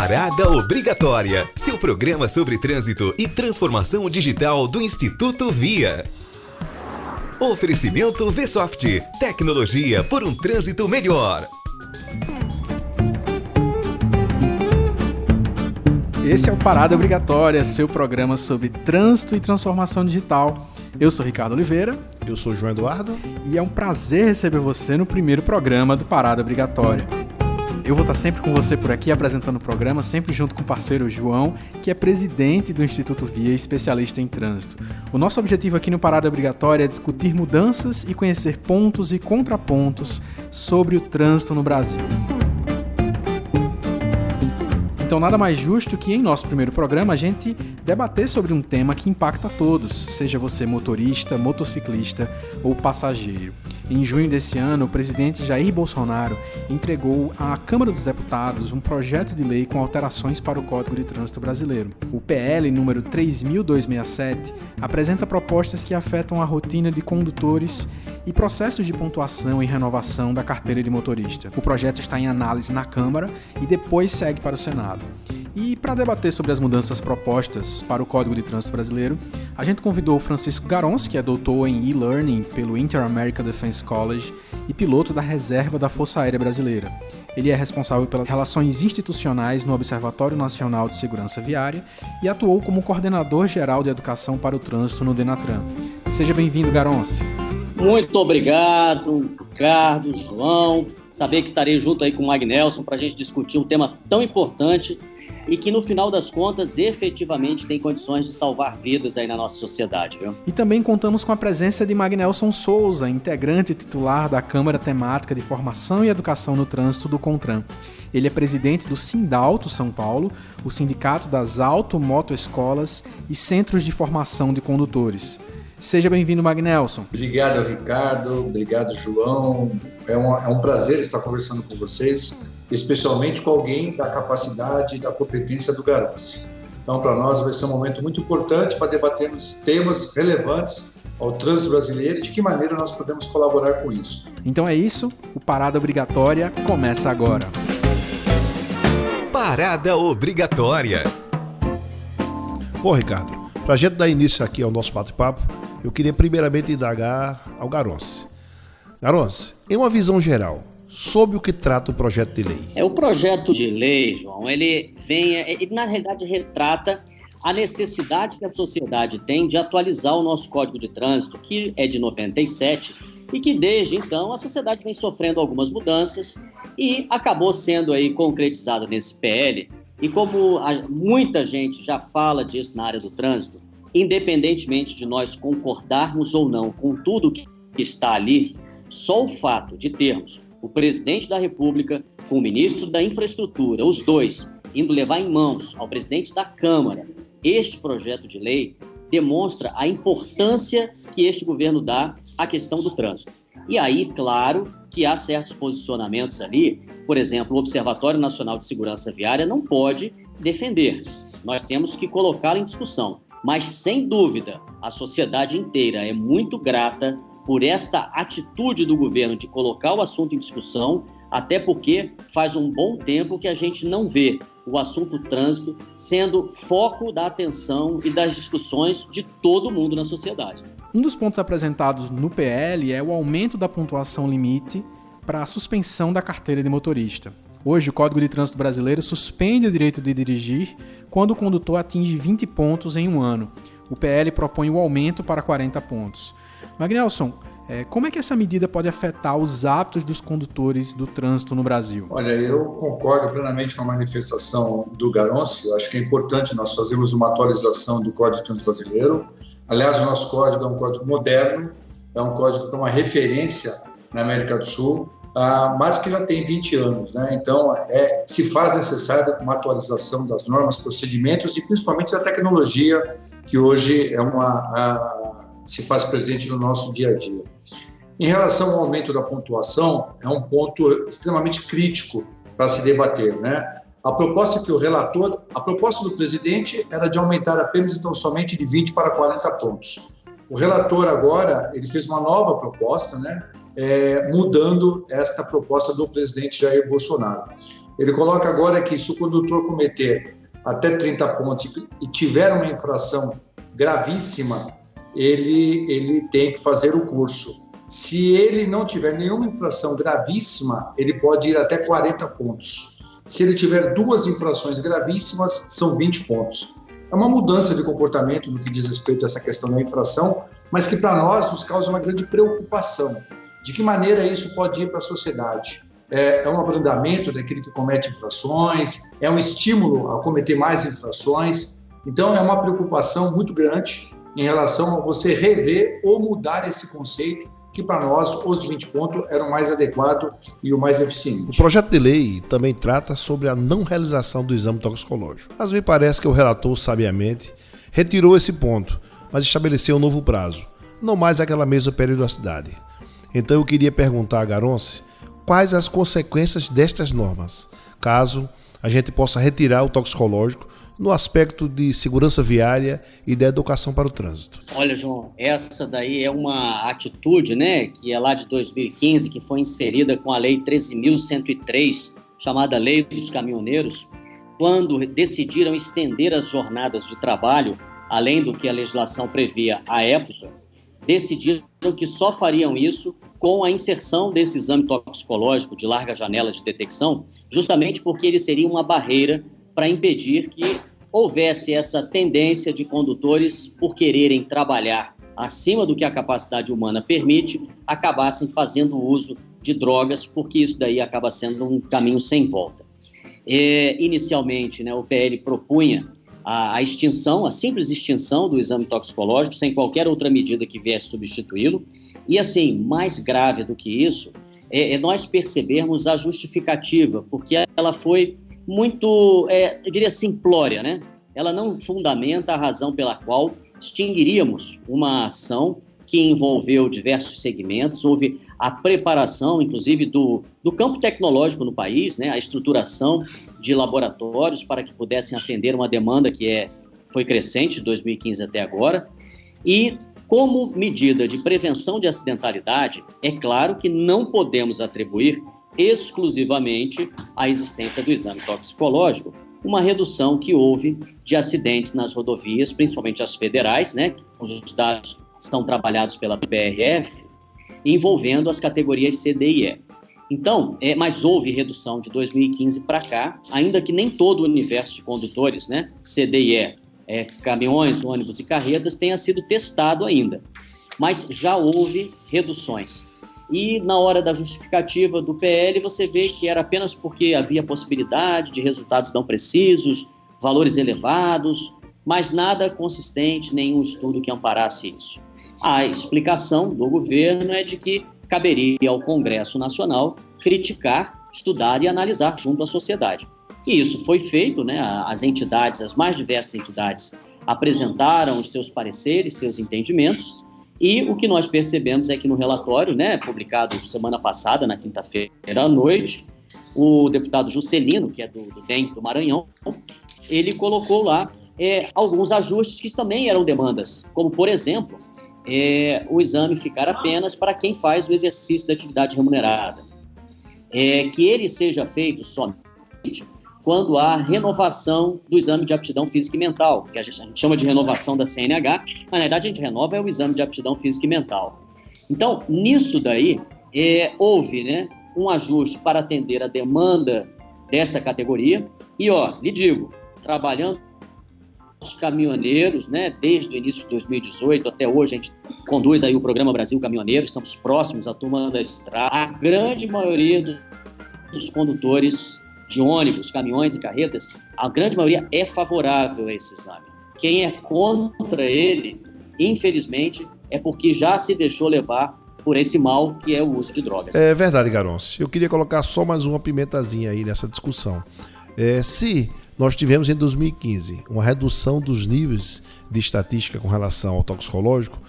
Parada Obrigatória, seu programa sobre trânsito e transformação digital do Instituto Via. Oferecimento Vsoft, tecnologia por um trânsito melhor. Esse é o Parada Obrigatória, seu programa sobre trânsito e transformação digital. Eu sou Ricardo Oliveira. Eu sou João Eduardo. E é um prazer receber você no primeiro programa do Parada Obrigatória. Eu vou estar sempre com você por aqui apresentando o programa, sempre junto com o parceiro João, que é presidente do Instituto Via e especialista em trânsito. O nosso objetivo aqui no Parada Obrigatória é discutir mudanças e conhecer pontos e contrapontos sobre o trânsito no Brasil. Então, nada mais justo que em nosso primeiro programa a gente debater sobre um tema que impacta a todos, seja você motorista, motociclista ou passageiro. Em junho desse ano, o presidente Jair Bolsonaro entregou à Câmara dos Deputados um projeto de lei com alterações para o Código de Trânsito Brasileiro. O PL número 3.267 apresenta propostas que afetam a rotina de condutores e processos de pontuação e renovação da carteira de motorista. O projeto está em análise na Câmara e depois segue para o Senado. E para debater sobre as mudanças propostas para o Código de Trânsito Brasileiro, a gente convidou o Francisco Garonce, que é doutor em e-learning pelo Inter-America Defense College e piloto da Reserva da Força Aérea Brasileira. Ele é responsável pelas relações institucionais no Observatório Nacional de Segurança Viária e atuou como coordenador geral de educação para o trânsito no Denatran. Seja bem-vindo, Garonce. Muito obrigado, Ricardo, João. Saber que estarei junto aí com o Magnelson para a gente discutir um tema tão importante e que, no final das contas, efetivamente tem condições de salvar vidas aí na nossa sociedade, viu? E também contamos com a presença de Magnelson Souza, integrante titular da Câmara Temática de Formação e Educação no Trânsito do CONTRAN. Ele é presidente do Sindalto São Paulo, o sindicato das automotoescolas e centros de formação de condutores. Seja bem-vindo, Magnelson. Obrigado, Ricardo. Obrigado, João. É um prazer estar conversando com vocês, especialmente com alguém da capacidade e da competência do Garonce. Então, para nós vai ser um momento muito importante para debatermos temas relevantes ao trânsito brasileiro e de que maneira nós podemos colaborar com isso. Então é isso, o Parada Obrigatória começa agora. Parada Obrigatória. Bom, Ricardo, para a gente dar início aqui ao nosso bate-papo, eu queria primeiramente indagar ao Garonce. Garonce, em uma visão geral, sobre o que trata o projeto de lei? O projeto de lei, João, ele na realidade retrata a necessidade que a sociedade tem de atualizar o nosso Código de Trânsito, que é de 97, e que desde então a sociedade vem sofrendo algumas mudanças e acabou sendo aí concretizada nesse PL. E como muita gente já fala disso na área do trânsito, independentemente de nós concordarmos ou não com tudo que está ali, só o fato de termos o presidente da República com o ministro da Infraestrutura, os dois, indo levar em mãos ao presidente da Câmara este projeto de lei, demonstra a importância que este governo dá à questão do trânsito. E aí, claro, que há certos posicionamentos ali, por exemplo, o Observatório Nacional de Segurança Viária não pode defender. Nós temos que colocá-lo em discussão. Mas, sem dúvida, a sociedade inteira é muito grata por esta atitude do governo de colocar o assunto em discussão, até porque faz um bom tempo que a gente não vê o assunto trânsito sendo foco da atenção e das discussões de todo mundo na sociedade. Um dos pontos apresentados no PL é o aumento da pontuação limite para a suspensão da carteira de motorista. Hoje, o Código de Trânsito Brasileiro suspende o direito de dirigir quando o condutor atinge 20 pontos em um ano. O PL propõe o aumento para 40 pontos. Magnelson, como é que essa medida pode afetar os hábitos dos condutores do trânsito no Brasil? Olha, eu concordo plenamente com a manifestação do Garonce. Eu acho que é importante nós fazermos uma atualização do Código de Trânsito Brasileiro. Aliás, o nosso código é um código moderno, é um código que é uma referência na América do Sul, mas que já tem 20 anos, né? Então, se faz necessária uma atualização das normas, procedimentos e principalmente da tecnologia que hoje se faz presente no nosso dia a dia. Em relação ao aumento da pontuação, é um ponto extremamente crítico para se debater, né? A proposta do presidente era de aumentar apenas então somente de 20 para 40 pontos. O relator agora, ele fez uma nova proposta, né? Mudando esta proposta do presidente Jair Bolsonaro. Ele coloca agora que se o condutor cometer até 30 pontos e tiver uma infração gravíssima, ele tem que fazer o curso. Se ele não tiver nenhuma infração gravíssima, ele pode ir até 40 pontos. Se ele tiver 2 infrações gravíssimas, são 20 pontos. É uma mudança de comportamento no que diz respeito a essa questão da infração, mas que para nós nos causa uma grande preocupação. De que maneira isso pode ir para a sociedade? É um abrandamento daquele que comete infrações, é um estímulo a cometer mais infrações. Então, é uma preocupação muito grande em relação a você rever ou mudar esse conceito, que para nós, os 20 pontos, eram o mais adequado e o mais eficiente. O projeto de lei também trata sobre a não realização do exame toxicológico. Mas me parece que o relator, sabiamente, retirou esse ponto, mas estabeleceu um novo prazo, não mais aquela mesma periodicidade. Então eu queria perguntar a Garonce quais as consequências destas normas, caso a gente possa retirar o toxicológico no aspecto de segurança viária e da educação para o trânsito. Olha, João, essa daí é uma atitude, né, que é lá de 2015, que foi inserida com a Lei 13.103, chamada Lei dos Caminhoneiros, quando decidiram estender as jornadas de trabalho, além do que a legislação previa à época, decidiram que só fariam isso com a inserção desse exame toxicológico de larga janela de detecção, justamente porque ele seria uma barreira para impedir que houvesse essa tendência de condutores, por quererem trabalhar acima do que a capacidade humana permite, acabassem fazendo uso de drogas, porque isso daí acaba sendo um caminho sem volta. Inicialmente, né, o PL propunha a extinção, a simples extinção do exame toxicológico, sem qualquer outra medida que viesse substituí-lo. E, assim, mais grave do que isso, nós percebermos a justificativa, porque ela foi muito, eu diria, simplória, né? Ela não fundamenta a razão pela qual extinguiríamos uma ação que envolveu diversos segmentos, houve a preparação, inclusive, do campo tecnológico no país, né, a estruturação de laboratórios para que pudessem atender uma demanda que foi crescente de 2015 até agora. E, como medida de prevenção de acidentalidade, é claro que não podemos atribuir exclusivamente à existência do exame toxicológico uma redução que houve de acidentes nas rodovias, principalmente as federais, né, os dados são trabalhados pela PRF, envolvendo as categorias C, D e E. Então, mas houve redução de 2015 para cá, ainda que nem todo o universo de condutores, né, C, D e E, caminhões, ônibus e carretas, tenha sido testado ainda. Mas já houve reduções. E na hora da justificativa do PL, você vê que era apenas porque havia possibilidade de resultados não precisos, valores elevados, mas nada consistente, nenhum estudo que amparasse isso. A explicação do governo é de que caberia ao Congresso Nacional criticar, estudar e analisar junto à sociedade. E isso foi feito, né? As entidades, as mais diversas entidades, apresentaram os seus pareceres, seus entendimentos, e o que nós percebemos é que no relatório, né, publicado semana passada, na quinta-feira à noite, o deputado Juscelino, que é do DEM do Maranhão, ele colocou lá alguns ajustes que também eram demandas, como, por exemplo, o exame ficar apenas para quem faz o exercício da atividade remunerada, que ele seja feito somente quando há renovação do exame de aptidão física e mental, que a gente chama de renovação da CNH, mas na verdade a gente renova o exame de aptidão física e mental. Então, nisso daí, houve, né, um ajuste para atender a demanda desta categoria, e, lhe digo, trabalhando os caminhoneiros, né, desde o início de 2018 até hoje, a gente conduz aí o programa Brasil Caminhoneiro, estamos próximos à turma da estrada. A grande maioria dos condutores de ônibus, caminhões e carretas, a grande maioria é favorável a esse exame. Quem é contra ele, infelizmente, é porque já se deixou levar por esse mal que é o uso de drogas. É verdade, Garonce. Eu queria colocar só mais uma pimentazinha aí nessa discussão. Se nós tivemos em 2015 uma redução dos níveis de estatística com relação ao toxicológico,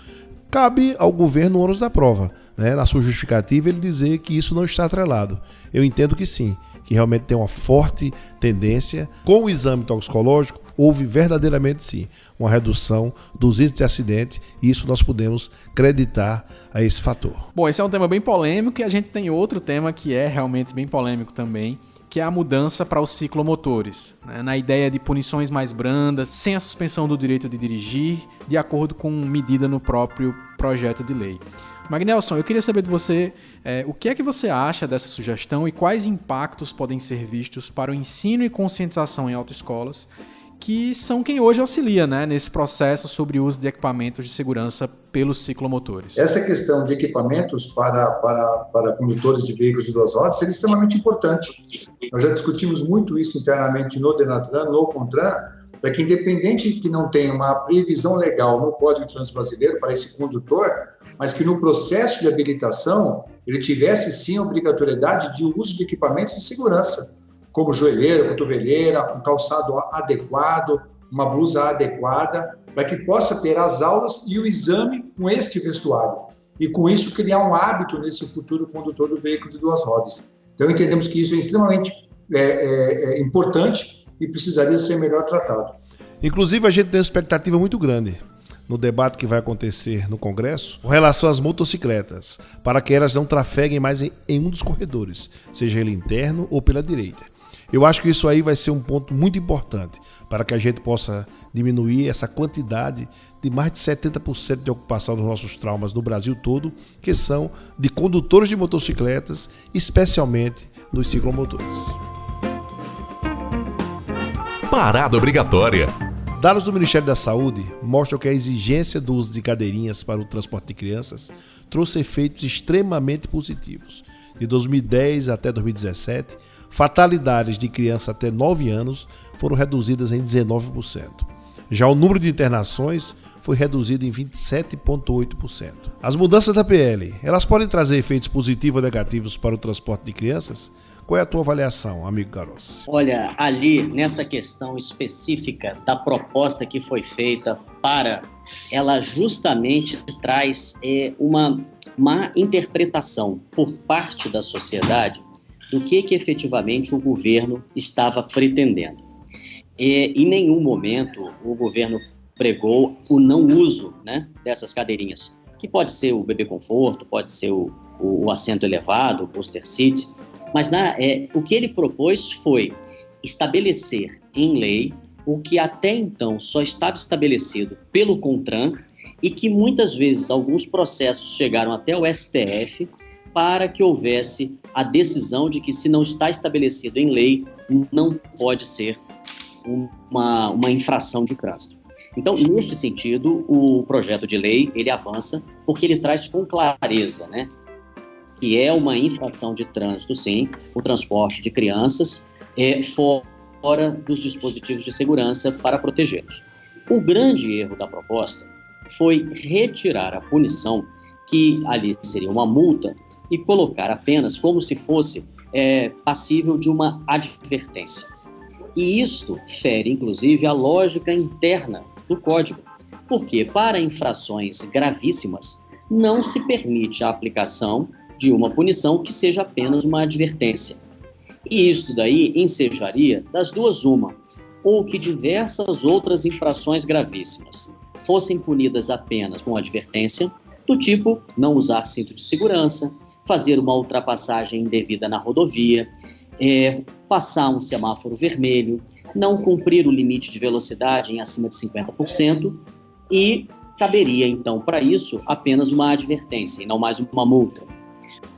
cabe ao governo o ônus da prova, né? Na sua justificativa ele dizer que isso não está atrelado. Eu entendo que sim, que realmente tem uma forte tendência. Com o exame toxicológico, houve verdadeiramente sim uma redução dos índices de acidente, e isso nós podemos creditar a esse fator. Bom, esse é um tema bem polêmico, e a gente tem outro tema que é realmente bem polêmico também, que é a mudança para os ciclomotores, né? Na ideia de punições mais brandas, sem a suspensão do direito de dirigir, de acordo com medida no próprio projeto de lei. Magnelson, eu queria saber de você o que é que você acha dessa sugestão e quais impactos podem ser vistos para o ensino e conscientização em autoescolas, que são quem hoje auxilia, né, nesse processo sobre o uso de equipamentos de segurança pelos ciclomotores. Essa questão de equipamentos para condutores de veículos de duas rodas é extremamente importante. Nós já discutimos muito isso internamente no Denatran, no CONTRAN, para que, independente de que não tenha uma previsão legal no Código de Trânsito Brasileiro para esse condutor, mas que no processo de habilitação ele tivesse sim a obrigatoriedade de uso de equipamentos de segurança, como joelheira, cotoveleira, um calçado adequado, uma blusa adequada, para que possa ter as aulas e o exame com este vestuário. E com isso criar um hábito nesse futuro condutor do veículo de duas rodas. Então entendemos que isso é extremamente importante e precisaria ser melhor tratado. Inclusive a gente tem uma expectativa muito grande no debate que vai acontecer no Congresso com relação às motocicletas, para que elas não trafeguem mais em um dos corredores, seja ele interno ou pela direita. Eu acho que isso aí vai ser um ponto muito importante para que a gente possa diminuir essa quantidade de mais de 70% de ocupação dos nossos traumas no Brasil todo, que são de condutores de motocicletas, especialmente nos ciclomotores. Parada obrigatória. Dados do Ministério da Saúde mostram que a exigência do uso de cadeirinhas para o transporte de crianças trouxe efeitos extremamente positivos. De 2010 até 2017, fatalidades de crianças até 9 anos foram reduzidas em 19%. Já o número de internações foi reduzido em 27,8%. As mudanças da PL, elas podem trazer efeitos positivos ou negativos para o transporte de crianças? Qual é a tua avaliação, amigo Garossi? Olha, ali, nessa questão específica da proposta que foi feita ela justamente traz uma má interpretação por parte da sociedade do que efetivamente o governo estava pretendendo. Em nenhum momento o governo pregou o não uso, né, dessas cadeirinhas, que pode ser o bebê conforto, pode ser o assento elevado, o booster seat, mas o que ele propôs foi estabelecer em lei o que até então só estava estabelecido pelo CONTRAN e que muitas vezes alguns processos chegaram até o STF para que houvesse a decisão de que se não está estabelecido em lei, não pode ser uma infração de trânsito. Então, neste sentido, o projeto de lei, ele avança porque ele traz com clareza, né, que é uma infração de trânsito, sim, o transporte de crianças fora dos dispositivos de segurança para protegê-los. O grande erro da proposta foi retirar a punição, que ali seria uma multa, e colocar apenas como se fosse passível de uma advertência. E isto fere, inclusive, a lógica interna do Código, porque para infrações gravíssimas não se permite a aplicação de uma punição que seja apenas uma advertência. E isto daí ensejaria das duas uma, ou que diversas outras infrações gravíssimas fossem punidas apenas com advertência, do tipo não usar cinto de segurança, fazer uma ultrapassagem indevida na rodovia, passar um semáforo vermelho, não cumprir o limite de velocidade em acima de 50%, e caberia então para isso apenas uma advertência e não mais uma multa.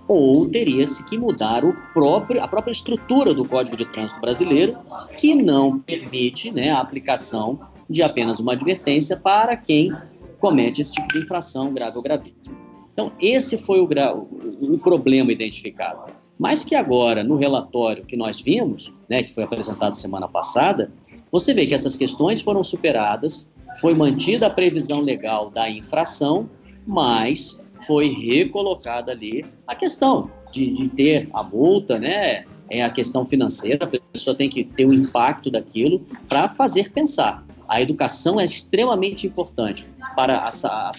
Ou teria-se que mudar a própria estrutura do Código de Trânsito Brasileiro, que não permite, né, a aplicação de apenas uma advertência para quem comete esse tipo de infração grave ou gravíssima. Então, esse foi o problema identificado. Mas que agora, no relatório que nós vimos, né, que foi apresentado semana passada, você vê que essas questões foram superadas, foi mantida a previsão legal da infração, mas foi recolocada ali a questão de ter a multa, né? A questão financeira, a pessoa tem que ter o impacto daquilo para fazer pensar. A educação é extremamente importante para a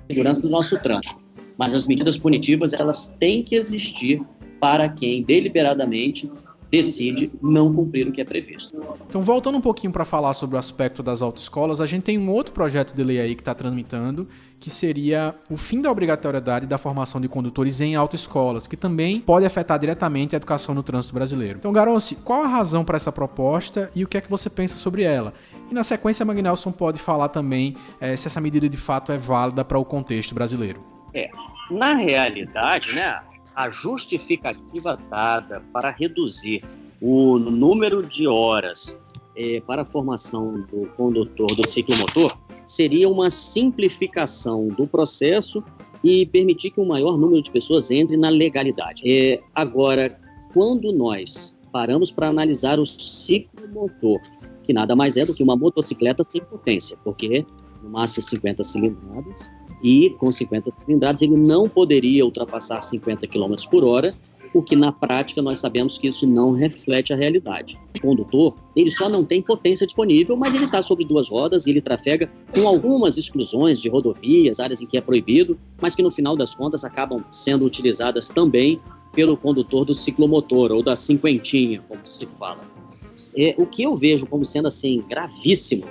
segurança do nosso trânsito, mas as medidas punitivas, elas têm que existir para quem deliberadamente decide não cumprir o que é previsto. Então, voltando um pouquinho para falar sobre o aspecto das autoescolas, a gente tem um outro projeto de lei aí que está tramitando, que seria o fim da obrigatoriedade da formação de condutores em autoescolas, que também pode afetar diretamente a educação no trânsito brasileiro. Então, Garonci, qual a razão para essa proposta e o que é que você pensa sobre ela? E na sequência, Magnelson pode falar também se essa medida de fato é válida para o contexto brasileiro. Na realidade, né, a justificativa dada para reduzir o número de horas para a formação do condutor do ciclomotor seria uma simplificação do processo e permitir que um maior número de pessoas entre na legalidade. Agora, quando nós paramos para analisar o ciclomotor, que nada mais é do que uma motocicleta sem potência, porque no máximo 50 cilindradas, e com 50 cilindradas ele não poderia ultrapassar 50 km por hora, o que na prática nós sabemos que isso não reflete a realidade. O condutor, ele só não tem potência disponível, mas ele está sobre duas rodas e ele trafega com algumas exclusões de rodovias, áreas em que é proibido, mas que no final das contas acabam sendo utilizadas também pelo condutor do ciclomotor, ou da cinquentinha, como se fala. O que eu vejo como sendo assim gravíssimo,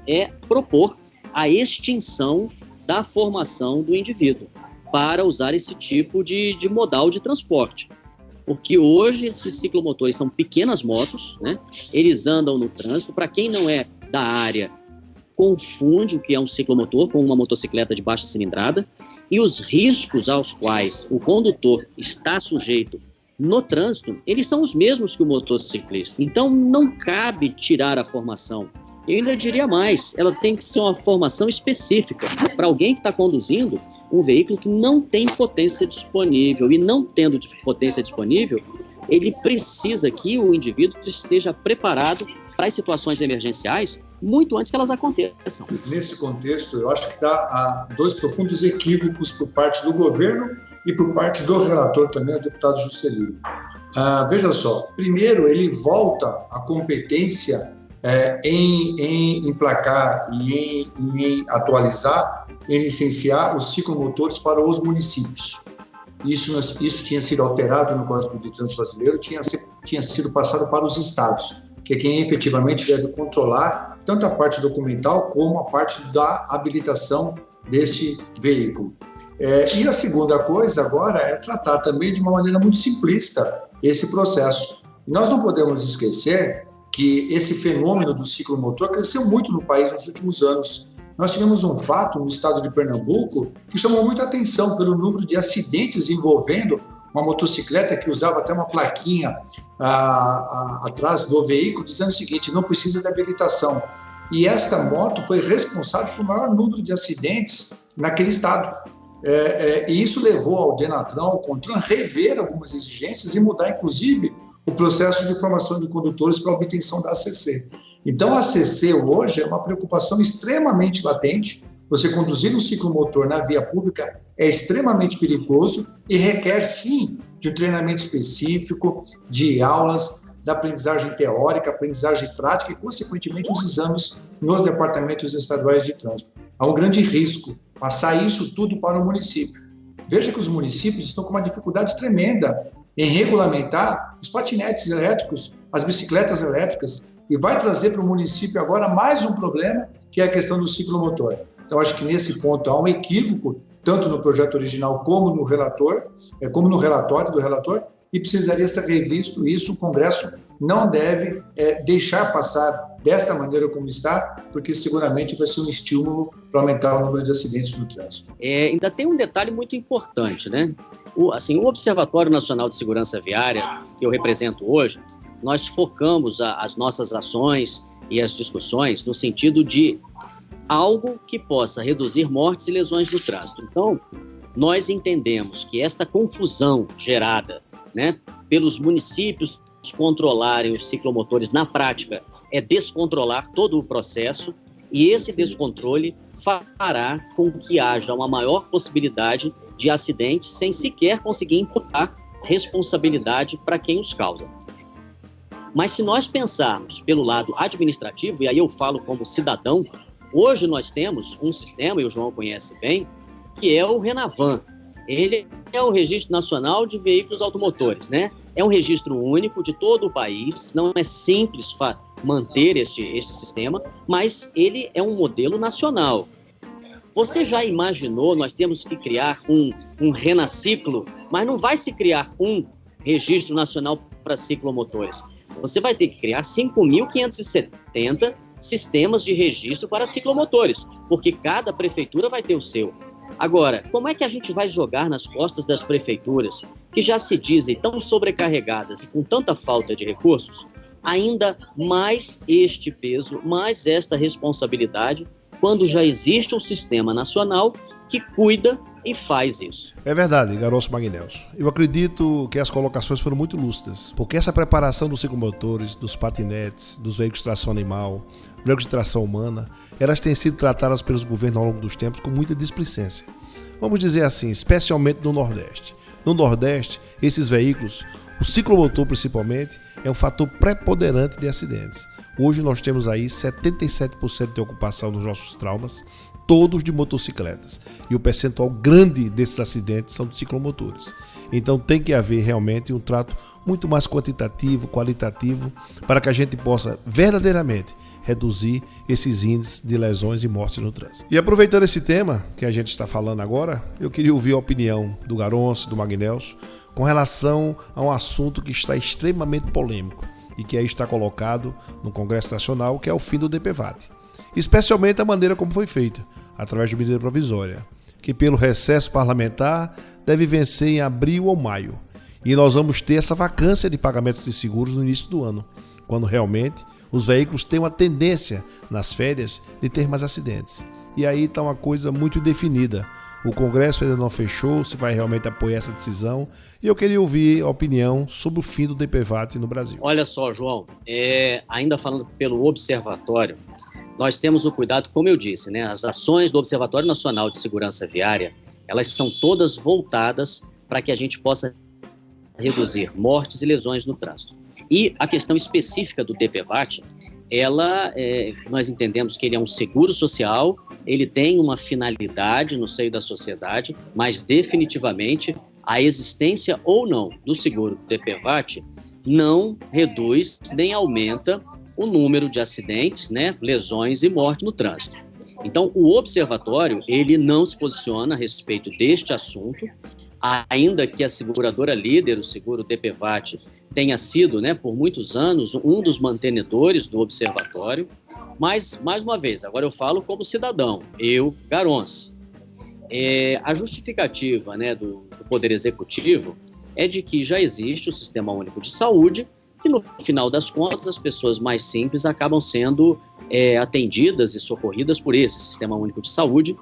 é propor a extinção da formação do indivíduo para usar esse tipo de modal de transporte. Porque hoje esses ciclomotores são pequenas motos, né? Eles andam no trânsito. Para quem não é da área, confunde o que é um ciclomotor com uma motocicleta de baixa cilindrada, e os riscos aos quais o condutor está sujeito no trânsito, eles são os mesmos que o motociclista. Então não cabe tirar a formação. Eu ainda diria mais, ela tem que ser uma formação específica para alguém que está conduzindo um veículo que não tem potência disponível. E não tendo potência disponível, ele precisa que o indivíduo esteja preparado para as situações emergenciais muito antes que elas aconteçam. Nesse contexto, eu acho que há dois profundos equívocos por parte do governo e por parte do relator também, o deputado Juscelino. Veja só, primeiro ele volta a competência em emplacar e em atualizar, em licenciar os ciclomotores para os municípios. Isso tinha sido alterado no Código de Trânsito Brasileiro, tinha sido passado para os estados, que é quem efetivamente deve controlar tanto a parte documental como a parte da habilitação desse veículo. E a segunda coisa agora é tratar também de uma maneira muito simplista esse processo. Nós não podemos esquecer que esse fenômeno do ciclomotor cresceu muito no país nos últimos anos. Nós tivemos um fato no estado de Pernambuco que chamou muita atenção pelo número de acidentes envolvendo uma motocicleta que usava até uma plaquinha atrás do veículo dizendo o seguinte: não precisa de habilitação. E esta moto foi responsável pelo maior número de acidentes naquele estado. E isso levou ao Denatran, ao Contran, rever algumas exigências e mudar, inclusive, o processo de formação de condutores para a obtenção da ACC. Então, a ACC hoje é uma preocupação extremamente latente. Você conduzir um ciclomotor na via pública é extremamente perigoso e requer, sim, de um treinamento específico, de aulas, da aprendizagem teórica, aprendizagem prática e, consequentemente, os exames nos departamentos estaduais de trânsito. Há um grande risco passar isso tudo para o município. Veja que os municípios estão com uma dificuldade tremenda em regulamentar os patinetes elétricos, as bicicletas elétricas, e vai trazer para o município agora mais um problema, que é a questão do ciclomotor. Então, acho que nesse ponto há um equívoco, tanto no projeto original como no relatório do relator, e precisaria ser revisto. Isso o Congresso não deve deixar passar desta maneira como está, porque seguramente vai ser um estímulo para aumentar o número de acidentes no trânsito. Ainda tem um detalhe muito importante, né? O Observatório Nacional de Segurança Viária, que eu represento hoje, nós focamos as nossas ações e as discussões no sentido de algo que possa reduzir mortes e lesões no trânsito. Então, nós entendemos que esta confusão gerada, né, pelos municípios controlarem os ciclomotores, na prática, é descontrolar todo o processo, e esse descontrole fará com que haja uma maior possibilidade de acidentes sem sequer conseguir imputar responsabilidade para quem os causa. Mas se nós pensarmos pelo lado administrativo, e aí eu falo como cidadão, hoje nós temos um sistema, e o João conhece bem, que é o RENAVAN. Ele é o Registro Nacional de Veículos Automotores, né? É um registro único de todo o país, não é simples manter este sistema, mas ele é um modelo nacional. Você já imaginou, nós temos que criar um renaciclo, mas não vai se criar um registro nacional para ciclomotores. Você vai ter que criar 5.570 sistemas de registro para ciclomotores, porque cada prefeitura vai ter o seu. Agora, como é que a gente vai jogar nas costas das prefeituras, que já se dizem tão sobrecarregadas e com tanta falta de recursos, ainda mais este peso, mais esta responsabilidade, quando já existe um sistema nacional que cuida e faz isso? É verdade, Garoncio Magnelso. Eu acredito que as colocações foram muito lúcidas, porque essa preparação dos ciclomotores, dos patinetes, dos veículos de tração animal, veículos de tração humana, elas têm sido tratadas pelos governos ao longo dos tempos com muita displicência. Vamos dizer assim, especialmente no Nordeste. No Nordeste, esses veículos, o ciclomotor principalmente, é um fator preponderante de acidentes. Hoje nós temos aí 77% de ocupação nos nossos traumas, todos de motocicletas. E o percentual grande desses acidentes são de ciclomotores. Então tem que haver realmente um trato muito mais quantitativo, qualitativo, para que a gente possa verdadeiramente reduzir esses índices de lesões e mortes no trânsito. E aproveitando esse tema que a gente está falando agora, eu queria ouvir a opinião do Garoncio, do Magnelso, com relação a um assunto que está extremamente polêmico e que aí está colocado no Congresso Nacional, que é o fim do DPVAT. Especialmente a maneira como foi feita, através de medida provisória, que pelo recesso parlamentar deve vencer em abril ou maio. E nós vamos ter essa vacância de pagamentos de seguros no início do ano, quando realmente os veículos têm uma tendência nas férias de ter mais acidentes. E aí está uma coisa muito definida. O Congresso ainda não fechou, se vai realmente apoiar essa decisão. E eu queria ouvir a opinião sobre o fim do DPVAT no Brasil. Olha só, João, ainda falando pelo Observatório, nós temos o cuidado, como eu disse, né? As ações do Observatório Nacional de Segurança Viária, elas são todas voltadas para que a gente possa reduzir mortes e lesões no trânsito. E a questão específica do DPVAT, nós entendemos que ele é um seguro social, ele tem uma finalidade no seio da sociedade, mas definitivamente a existência ou não do seguro DPVAT não reduz nem aumenta o número de acidentes, né, lesões e mortes no trânsito. Então, o observatório, ele não se posiciona a respeito deste assunto, ainda que a seguradora líder, o seguro DPVAT, tenha sido, né, por muitos anos, um dos mantenedores do observatório. Mas, mais uma vez, agora eu falo como cidadão, eu, Garoncio. A justificativa, né, do Poder Executivo é de que já existe o Sistema Único de Saúde, que no final das contas as pessoas mais simples acabam sendo atendidas e socorridas por esse Sistema Único de Saúde,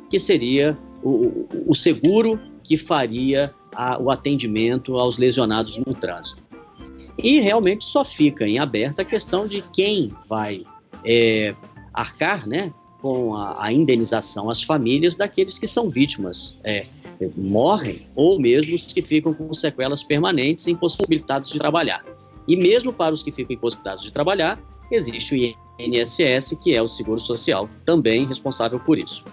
que seria o seguro que faria o atendimento aos lesionados no trânsito. E realmente só fica em aberto a questão de quem vai arcar, né, com a indenização às famílias daqueles que são vítimas, morrem, ou mesmo os que ficam com sequelas permanentes impossibilitados de trabalhar. E mesmo para os que ficam impossibilitados de trabalhar, existe o INSS, que é o Seguro Social, também responsável por isso.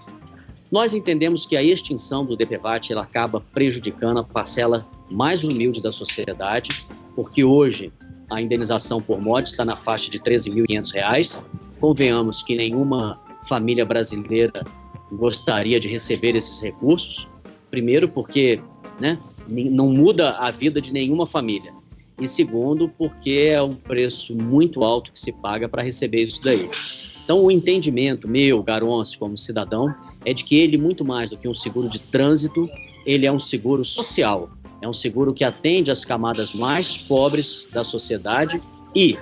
Nós entendemos que a extinção do DPVAT ela acaba prejudicando a parcela mais humilde da sociedade, porque hoje a indenização por morte está na faixa de R$ 13.500. Convenhamos que nenhuma família brasileira gostaria de receber esses recursos, primeiro porque, né, não muda a vida de nenhuma família, e segundo porque é um preço muito alto que se paga para receber isso daí. Então o entendimento meu, Garoncio, como cidadão, é de que ele, muito mais do que um seguro de trânsito, ele é um seguro social, é um seguro que atende as camadas mais pobres da sociedade e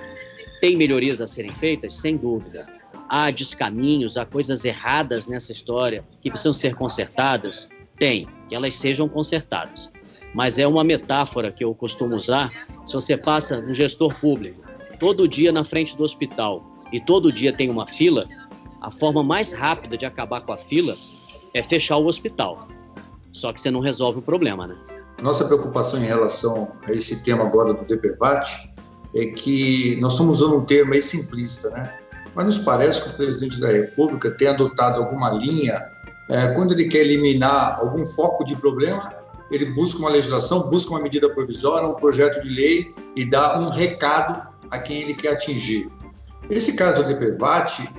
tem melhorias a serem feitas, sem dúvida. Há descaminhos, há coisas erradas nessa história que precisam ser consertadas? Tem, que elas sejam consertadas. Mas é uma metáfora que eu costumo usar. Se você passa um gestor público todo dia na frente do hospital e todo dia tem uma fila, a forma mais rápida de acabar com a fila é fechar o hospital. Só que você não resolve o problema, né? Nossa preocupação em relação a esse tema agora do DPVAT é que nós estamos usando um termo aí simplista, né? Mas nos parece que o presidente da República tem adotado alguma linha, quando ele quer eliminar algum foco de problema, ele busca uma legislação, busca uma medida provisória, um projeto de lei e dá um recado a quem ele quer atingir. Esse caso do DPVAT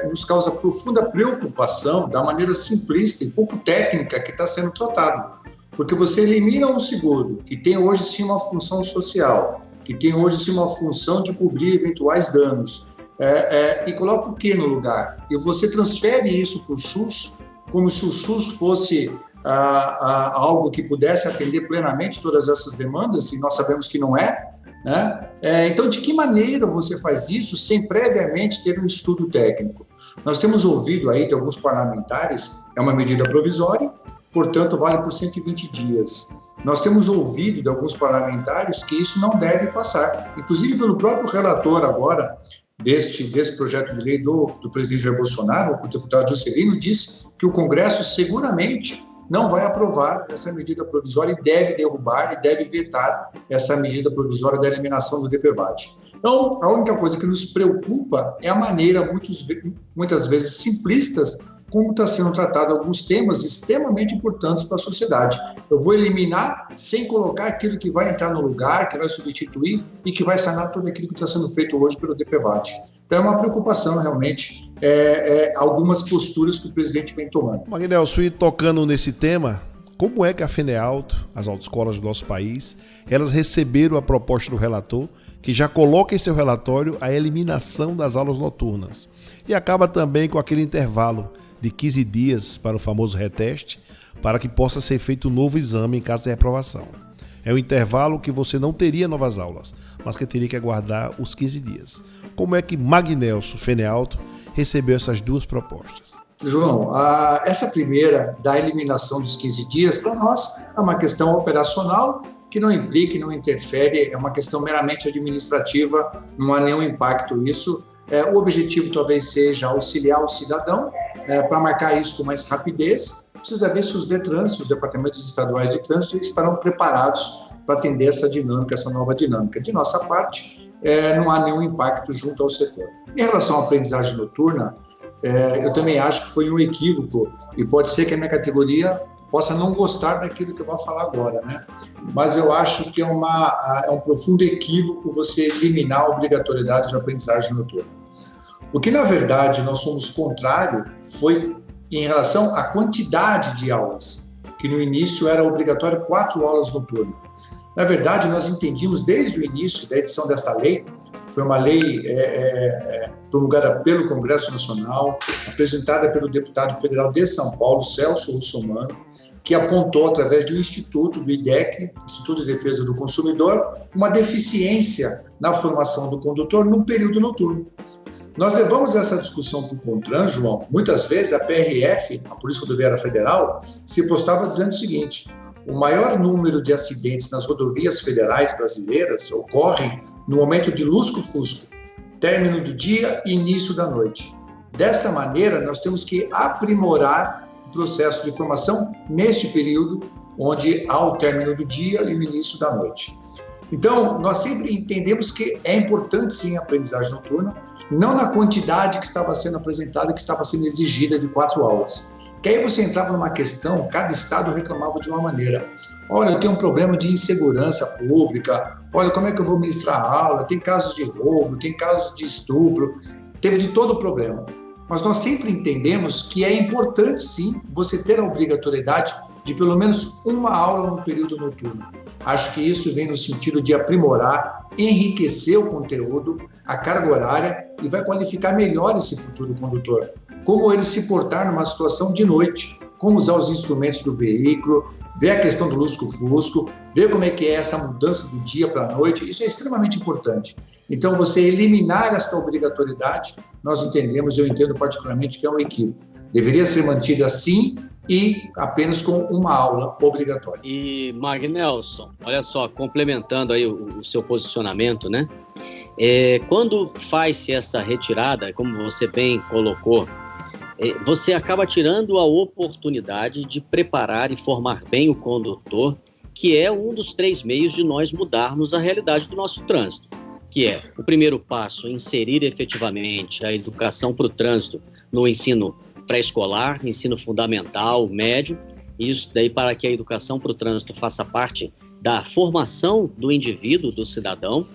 nos causa profunda preocupação da maneira simplista e pouco técnica que está sendo tratado, porque você elimina um seguro que tem hoje sim uma função social, que tem hoje sim uma função de cobrir eventuais danos, e coloca o que no lugar? E você transfere isso para o SUS, como se o SUS fosse algo que pudesse atender plenamente todas essas demandas, e nós sabemos que não é, né? Então, de que maneira você faz isso sem previamente ter um estudo técnico? Nós temos ouvido aí de alguns parlamentares, é uma medida provisória, portanto, vale por 120 dias. Nós temos ouvido de alguns parlamentares que isso não deve passar, inclusive pelo próprio relator agora, desse projeto de lei do presidente Jair Bolsonaro, o deputado Juscelino, disse que o Congresso seguramente não vai aprovar essa medida provisória e deve derrubar e deve vetar essa medida provisória da eliminação do DPVAT. Então, a única coisa que nos preocupa é a maneira, muitas vezes simplistas, como está sendo tratado alguns temas extremamente importantes para a sociedade. Eu vou eliminar sem colocar aquilo que vai entrar no lugar, que vai substituir e que vai sanar tudo aquilo que está sendo feito hoje pelo DPVAT. Então é uma preocupação realmente, algumas posturas que o presidente vem tomando. Magnelson, e tocando nesse tema, como é que a FENEALTO, as autoescolas do nosso país, elas receberam a proposta do relator, que já coloca em seu relatório a eliminação das aulas noturnas, e acaba também com aquele intervalo de 15 dias para o famoso reteste, para que possa ser feito um novo exame em caso de reprovação. É um intervalo que você não teria novas aulas, mas que teria que aguardar os 15 dias. Como é que Magnelson, FENEALTO, recebeu essas duas propostas? João, essa primeira da eliminação dos 15 dias, para nós, é uma questão operacional que não implica, não interfere, é uma questão meramente administrativa, não há nenhum impacto isso. O objetivo talvez seja auxiliar o cidadão para marcar isso com mais rapidez. Precisa ver se os DETRANS, os departamentos estaduais de trânsito, estarão preparados para atender essa dinâmica, essa nova dinâmica. De nossa parte, não há nenhum impacto junto ao setor. Em relação à aprendizagem noturna, eu também acho que foi um equívoco, e pode ser que a minha categoria possa não gostar daquilo que eu vou falar agora, né? Mas eu acho que é um profundo equívoco você eliminar a obrigatoriedade da aprendizagem noturna. O que, na verdade, nós somos contrário foi em relação à quantidade de aulas, que no início era obrigatório 4 aulas noturnas. Na verdade, nós entendíamos desde o início da edição desta lei, foi uma lei promulgada pelo Congresso Nacional, apresentada pelo deputado federal de São Paulo, Celso Russomano, que apontou, através de um instituto, do IDEC, Instituto de Defesa do Consumidor, uma deficiência na formação do condutor no período noturno. Nós levamos essa discussão para o CONTRAN, João. Muitas vezes a PRF, a Polícia Rodoviária Federal, se postava dizendo o seguinte: o maior número de acidentes nas rodovias federais brasileiras ocorrem no momento de lusco-fusco, término do dia e início da noite. Desta maneira, nós temos que aprimorar o processo de formação neste período, onde há o término do dia e o início da noite. Então, nós sempre entendemos que é importante, sim, a aprendizagem noturna, não na quantidade que estava sendo apresentada, que estava sendo exigida de 4 aulas. Que aí você entrava numa questão, cada estado reclamava de uma maneira. Olha, eu tenho um problema de insegurança pública, olha, como é que eu vou ministrar a aula, tem casos de roubo, tem casos de estupro, teve de todo o problema. Mas nós sempre entendemos que é importante, sim, você ter a obrigatoriedade de pelo menos uma aula no período noturno. Acho que isso vem no sentido de aprimorar, enriquecer o conteúdo, a carga horária e vai qualificar melhor esse futuro condutor. Como ele se portar numa situação de noite, como usar os instrumentos do veículo, ver a questão do lusco-fusco, ver como é que é essa mudança do dia para a noite, isso é extremamente importante. Então, você eliminar esta obrigatoriedade, nós entendemos, eu entendo particularmente que é um equívoco. Deveria ser mantida assim e apenas com uma aula obrigatória. E, Magnelson, olha só, complementando aí o seu posicionamento, né? Quando faz-se essa retirada, como você bem colocou, você acaba tirando a oportunidade de preparar e formar bem o condutor, que é um dos 3 meios de nós mudarmos a realidade do nosso trânsito, que é o primeiro passo, inserir efetivamente a educação para o trânsito no ensino pré-escolar, ensino fundamental, médio, Isso daí para que a educação para o trânsito faça parte da formação do indivíduo, do cidadão.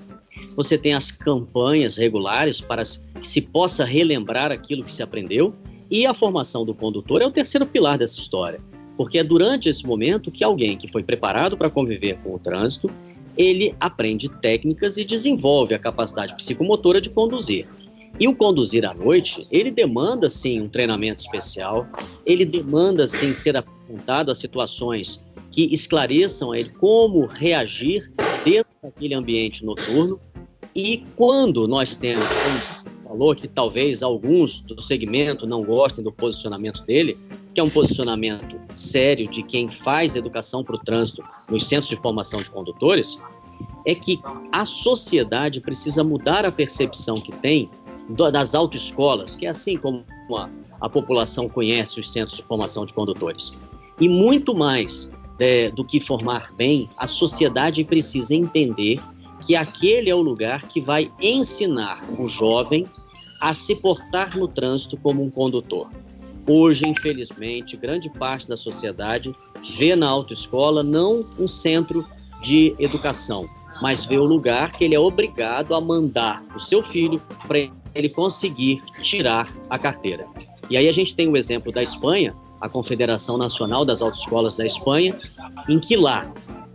Você tem as campanhas regulares para que se possa relembrar aquilo que se aprendeu. E a formação do condutor é o terceiro pilar dessa história, porque é durante esse momento que alguém que foi preparado para conviver com o trânsito, ele aprende técnicas e desenvolve a capacidade psicomotora de conduzir. E o conduzir à noite, ele demanda, sim, um treinamento especial, ele demanda, sim, ser apontado a situações que esclareçam a ele como reagir dentro daquele ambiente noturno. E quando nós temos, como falou, que talvez alguns do segmento não gostem do posicionamento dele, que é um posicionamento sério de quem faz educação para o trânsito nos centros de formação de condutores, é que a sociedade precisa mudar a percepção que tem das autoescolas, que é assim como a população conhece os centros de formação de condutores. E muito mais do que formar bem, a sociedade precisa entender que aquele é o lugar que vai ensinar o jovem a se portar no trânsito como um condutor. Hoje, infelizmente, grande parte da sociedade vê na autoescola não um centro de educação, mas vê o lugar que ele é obrigado a mandar o seu filho para ele conseguir tirar a carteira. E aí a gente tem o exemplo da Espanha, a Confederação Nacional das Autoescolas da Espanha, em que lá,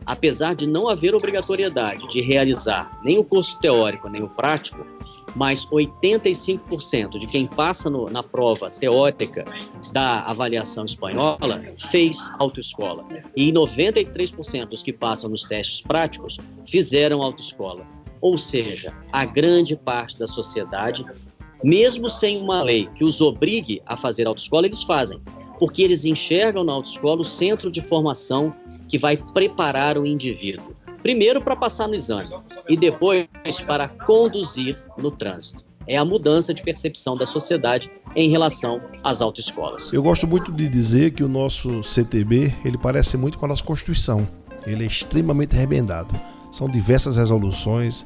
apesar de não haver obrigatoriedade de realizar nem o curso teórico nem o prático, mas 85% de quem passa na prova teórica da avaliação espanhola fez autoescola. E 93% dos que passam nos testes práticos fizeram autoescola. Ou seja, a grande parte da sociedade, mesmo sem uma lei que os obrigue a fazer autoescola, eles fazem, porque eles enxergam na autoescola o centro de formação que vai preparar o indivíduo. Primeiro para passar no exame e depois para conduzir no trânsito. É a mudança de percepção da sociedade em relação às autoescolas. Eu gosto muito de dizer que o nosso CTB, ele parece muito com a nossa Constituição. Ele é extremamente remendado. São diversas resoluções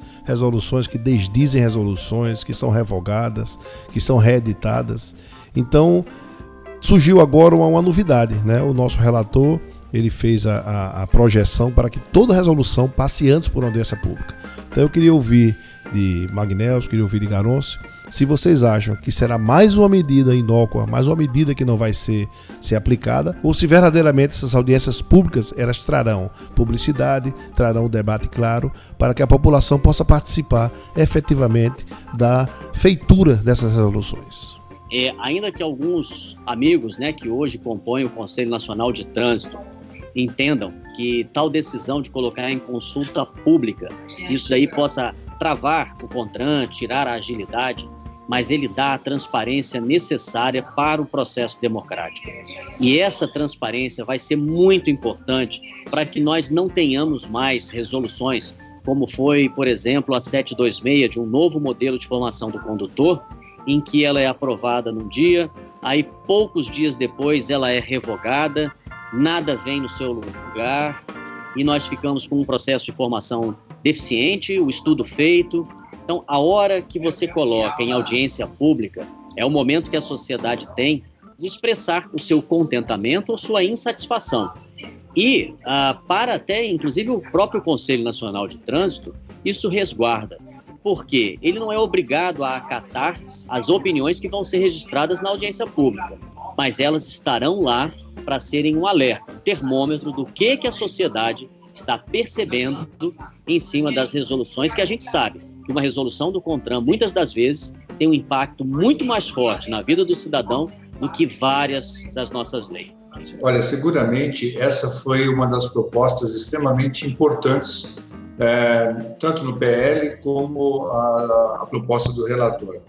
que desdizem resoluções, que são revogadas, que são reeditadas. Então, surgiu agora uma novidade, né? O nosso relator, ele fez a projeção para que toda resolução passe antes por uma audiência pública. Então eu queria ouvir de Magnelso, queria ouvir de Garoncio, se vocês acham que será mais uma medida inócua, mais uma medida que não vai ser aplicada, ou se verdadeiramente essas audiências públicas, elas trarão publicidade, trarão um debate claro, para que a população possa participar efetivamente da feitura dessas resoluções. Ainda que alguns amigos, né, que hoje compõem o Conselho Nacional de Trânsito, entendam que tal decisão de colocar em consulta pública, isso daí possa travar o CONTRAN, tirar a agilidade, mas ele dá a transparência necessária para o processo democrático. E essa transparência vai ser muito importante para que nós não tenhamos mais resoluções, como foi, por exemplo, a 726 de um novo modelo de formação do condutor, em que ela é aprovada num dia, aí poucos dias depois ela é revogada, nada vem no seu lugar e nós ficamos com um processo de formação deficiente, o estudo feito. Então, a hora que você coloca em audiência pública é o momento que a sociedade tem de expressar o seu contentamento ou sua insatisfação. E para até, inclusive, o próprio Conselho Nacional de Trânsito, isso resguarda. Porque ele não é obrigado a acatar as opiniões que vão ser registradas na audiência pública, mas elas estarão lá para serem um alerta, um termômetro do que a sociedade está percebendo em cima das resoluções, que a gente sabe que uma resolução do CONTRAN, muitas das vezes, tem um impacto muito mais forte na vida do cidadão do que várias das nossas leis. Olha, seguramente essa foi uma das propostas extremamente importantes, tanto no PL como a proposta do relator.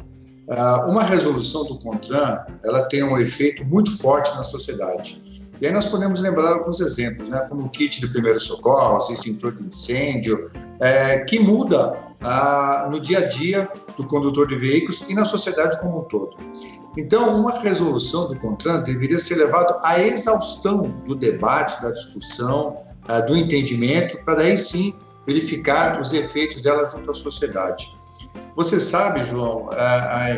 Uma resolução do CONTRAN, ela tem um efeito muito forte na sociedade. E aí nós podemos lembrar alguns exemplos, né, como o kit de primeiros socorros, extintor de incêndio, que muda no dia a dia do condutor de veículos e na sociedade como um todo. Então, uma resolução do CONTRAN deveria ser levada à exaustão do debate, da discussão, do entendimento, para daí sim verificar os efeitos dela junto à sociedade. Você sabe, João,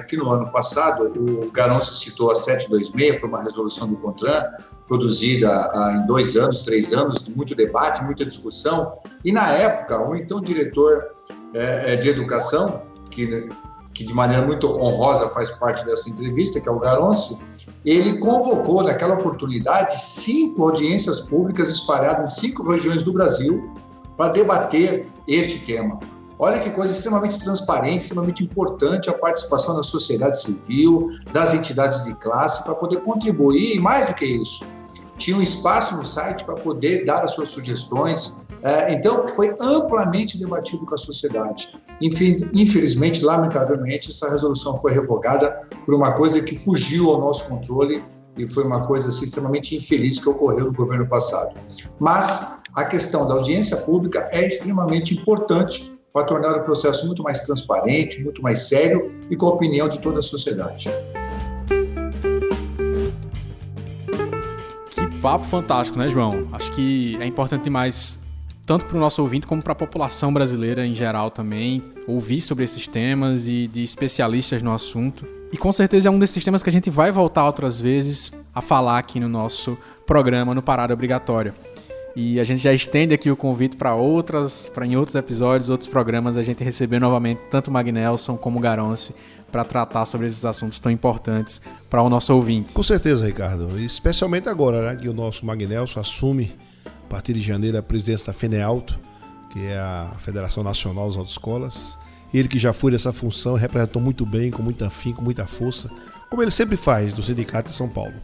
que no ano passado o Garonce citou a 726, foi uma resolução do CONTRAN, produzida em 2 anos, 3 anos, muito debate, muita discussão, e na época, o então diretor de educação, que de maneira muito honrosa faz parte dessa entrevista, que é o Garonce, ele convocou naquela oportunidade 5 audiências públicas espalhadas em 5 regiões do Brasil para debater este tema. Olha que coisa extremamente transparente, extremamente importante a participação da sociedade civil, das entidades de classe, para poder contribuir, e mais do que isso, tinha um espaço no site para poder dar as suas sugestões. Então, foi amplamente debatido com a sociedade. Infelizmente, lamentavelmente, essa resolução foi revogada por uma coisa que fugiu ao nosso controle e foi uma coisa assim, extremamente infeliz que ocorreu no governo passado. Mas a questão da audiência pública é extremamente importante para tornar o processo muito mais transparente, muito mais sério e com a opinião de toda a sociedade. Que papo fantástico, né, João? Acho que é importante demais, tanto para o nosso ouvinte como para a população brasileira em geral também, ouvir sobre esses temas e de especialistas no assunto. E com certeza é um desses temas que a gente vai voltar outras vezes a falar aqui no nosso programa, no Parada Obrigatória. E a gente já estende aqui o convite para em outros episódios, outros programas, a gente receber novamente tanto o Magnelson como o Garonce para tratar sobre esses assuntos tão importantes para o nosso ouvinte. Com certeza, Ricardo. Especialmente agora, né, que o nosso Magnelson assume, a partir de janeiro, a presidência da FENEALTO, que é a Federação Nacional das Autoescolas. Ele que já foi dessa função, representou muito bem, com muito afinco, com muita força, como ele sempre faz do Sindicato de São Paulo.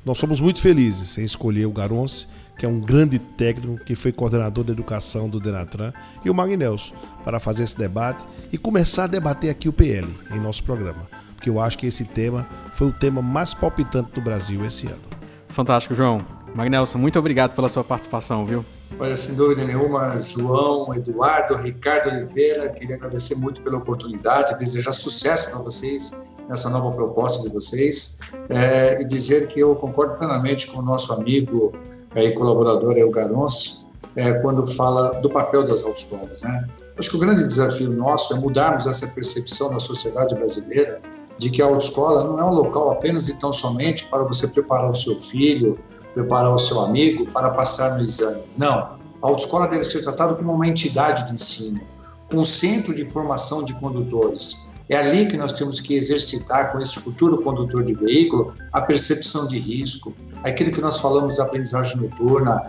Nós somos muito felizes em escolher o Garonce, que é um grande técnico que foi coordenador de educação do Denatran, e o Magnelson, para fazer esse debate e começar a debater aqui o PL em nosso programa, porque eu acho que esse tema foi o tema mais palpitante do Brasil esse ano. Fantástico, João. Magnelson, muito obrigado pela sua participação, viu? Olha, sem dúvida nenhuma, João, Eduardo, Ricardo Oliveira, queria agradecer muito pela oportunidade, desejar sucesso para vocês nessa nova proposta de vocês e dizer que eu concordo plenamente com o nosso amigo e colaborador, o Garonce, quando fala do papel das autoescolas, né? Acho que o grande desafio nosso é mudarmos essa percepção na sociedade brasileira de que a autoescola não é um local apenas e tão somente para você preparar o seu filho, preparar o seu amigo para passar no exame. Não, a autoescola deve ser tratada como uma entidade de ensino, com um centro de formação de condutores. É ali que nós temos que exercitar com esse futuro condutor de veículo a percepção de risco, aquilo que nós falamos da aprendizagem noturna,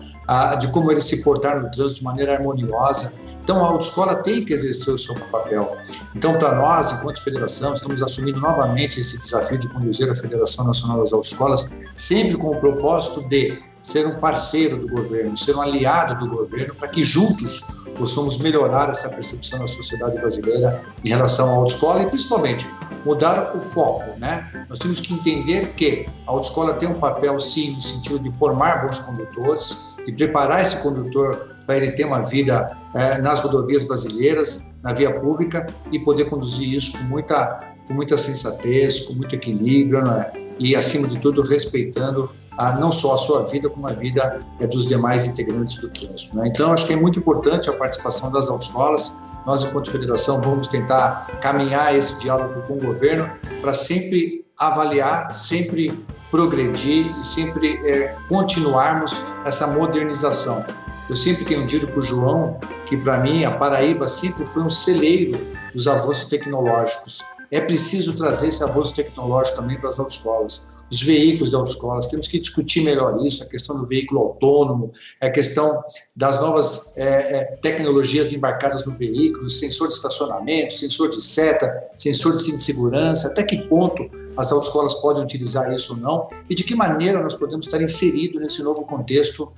de como ele se portar no trânsito de maneira harmoniosa. Então, a autoescola tem que exercer o seu papel. Então, para nós, enquanto federação, estamos assumindo novamente esse desafio de conduzir a Federação Nacional das Autoescolas, sempre com o propósito de ser um parceiro do governo, ser um aliado do governo, para que juntos possamos melhorar essa percepção da sociedade brasileira em relação à autoescola e, principalmente, mudar o foco, né? Nós temos que entender que a autoescola tem um papel, sim, no sentido de formar bons condutores, de preparar esse condutor para ele ter uma vida nas rodovias brasileiras, na via pública, e poder conduzir isso com muita sensatez, com muito equilíbrio, né? E, acima de tudo, respeitando não só a sua vida, como a vida dos demais integrantes do trânsito, né? Então, acho que é muito importante a participação das autoescolas. Nós, enquanto federação, vamos tentar caminhar esse diálogo com o governo para sempre avaliar, sempre progredir e sempre continuarmos essa modernização. Eu sempre tenho dito para o João que, para mim, a Paraíba sempre foi um celeiro dos avanços tecnológicos. É preciso trazer esse avanço tecnológico também para as autoescolas. Os veículos de autoescolas, temos que discutir melhor isso, a questão do veículo autônomo, a questão das novas tecnologias embarcadas no veículo, sensor de estacionamento, sensor de seta, sensor de cinto de segurança, até que ponto as autoescolas podem utilizar isso ou não, e de que maneira nós podemos estar inseridos nesse novo contexto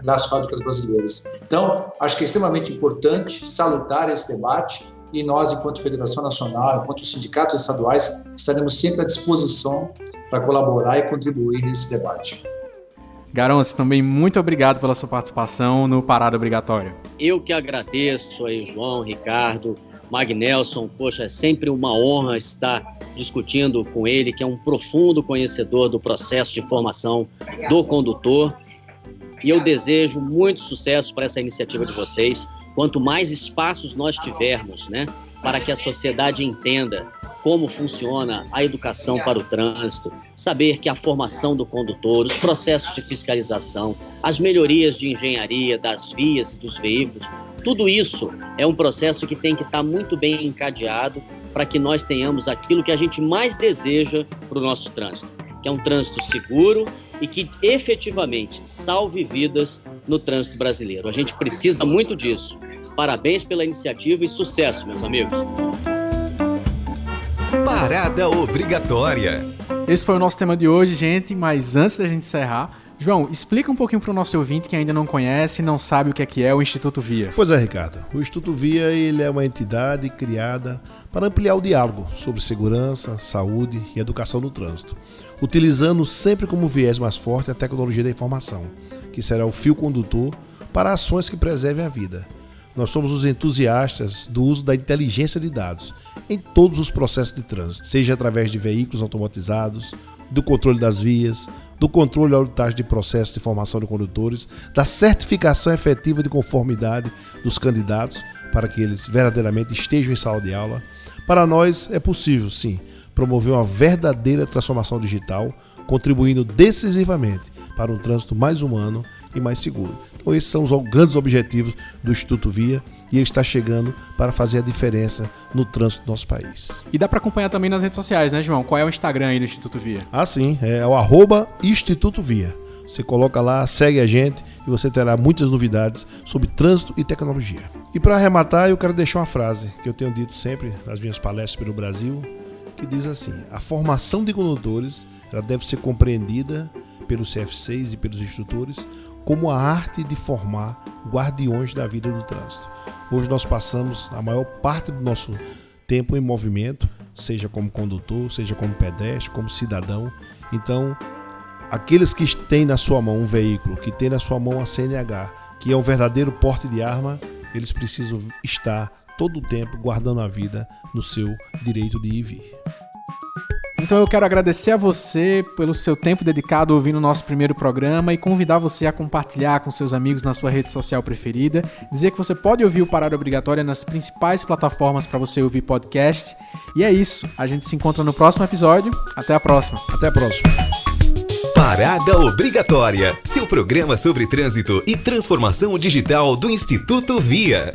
das fábricas brasileiras. Então, acho que é extremamente importante salutar esse debate, e nós, enquanto Federação Nacional, enquanto os sindicatos estaduais, estaremos sempre à disposição para colaborar e contribuir nesse debate. Garonce, também muito obrigado pela sua participação no Parada Obrigatória. Eu que agradeço aí, João, Ricardo, Magnelson. Poxa, é sempre uma honra estar discutindo com ele, que é um profundo conhecedor do processo de formação do condutor. E eu desejo muito sucesso para essa iniciativa de vocês. Quanto mais espaços nós tivermos, né, para que a sociedade entenda como funciona a educação para o trânsito, saber que a formação do condutor, os processos de fiscalização, as melhorias de engenharia das vias e dos veículos, tudo isso é um processo que tem que estar muito bem encadeado para que nós tenhamos aquilo que a gente mais deseja para o nosso trânsito, que é um trânsito seguro e que efetivamente salve vidas no trânsito brasileiro. A gente precisa muito disso. Parabéns pela iniciativa e sucesso, meus amigos. Parada obrigatória. Esse foi o nosso tema de hoje, gente, mas antes da gente encerrar, João, explica um pouquinho para o nosso ouvinte que ainda não conhece e não sabe o que é o Instituto VIA. Pois é, Ricardo. O Instituto VIA ele é uma entidade criada para ampliar o diálogo sobre segurança, saúde e educação no trânsito, utilizando sempre como viés mais forte a tecnologia da informação, que será o fio condutor para ações que preservem a vida. Nós somos os entusiastas do uso da inteligência de dados em todos os processos de trânsito, seja através de veículos automatizados, do controle das vias, do controle e auditagem de processos de formação de condutores, da certificação efetiva de conformidade dos candidatos para que eles verdadeiramente estejam em sala de aula. Para nós é possível, sim, promover uma verdadeira transformação digital, contribuindo decisivamente para um trânsito mais humano e mais seguro. Então esses são os grandes objetivos do Instituto VIA e ele está chegando para fazer a diferença no trânsito do nosso país. E dá para acompanhar também nas redes sociais, né, João? Qual é o Instagram aí do Instituto VIA? Ah, sim, é o @Instituto VIA. Você coloca lá, segue a gente e você terá muitas novidades sobre trânsito e tecnologia. E para arrematar, eu quero deixar uma frase que eu tenho dito sempre nas minhas palestras pelo Brasil, que diz assim: a formação de condutores ela deve ser compreendida pelos CFCs e pelos instrutores como a arte de formar guardiões da vida do trânsito. Hoje nós passamos a maior parte do nosso tempo em movimento, seja como condutor, seja como pedestre, como cidadão. Então, aqueles que têm na sua mão um veículo, que têm na sua mão a CNH, que é um verdadeiro porte de arma, eles precisam estar todo o tempo guardando a vida no seu direito de ir e vir. Então eu quero agradecer a você pelo seu tempo dedicado ouvindo o nosso primeiro programa e convidar você a compartilhar com seus amigos na sua rede social preferida. Dizer que você pode ouvir o Parada Obrigatória nas principais plataformas para você ouvir podcast. E é isso. A gente se encontra no próximo episódio. Até a próxima. Até a próxima. Parada Obrigatória, seu programa sobre trânsito e transformação digital do Instituto VIA.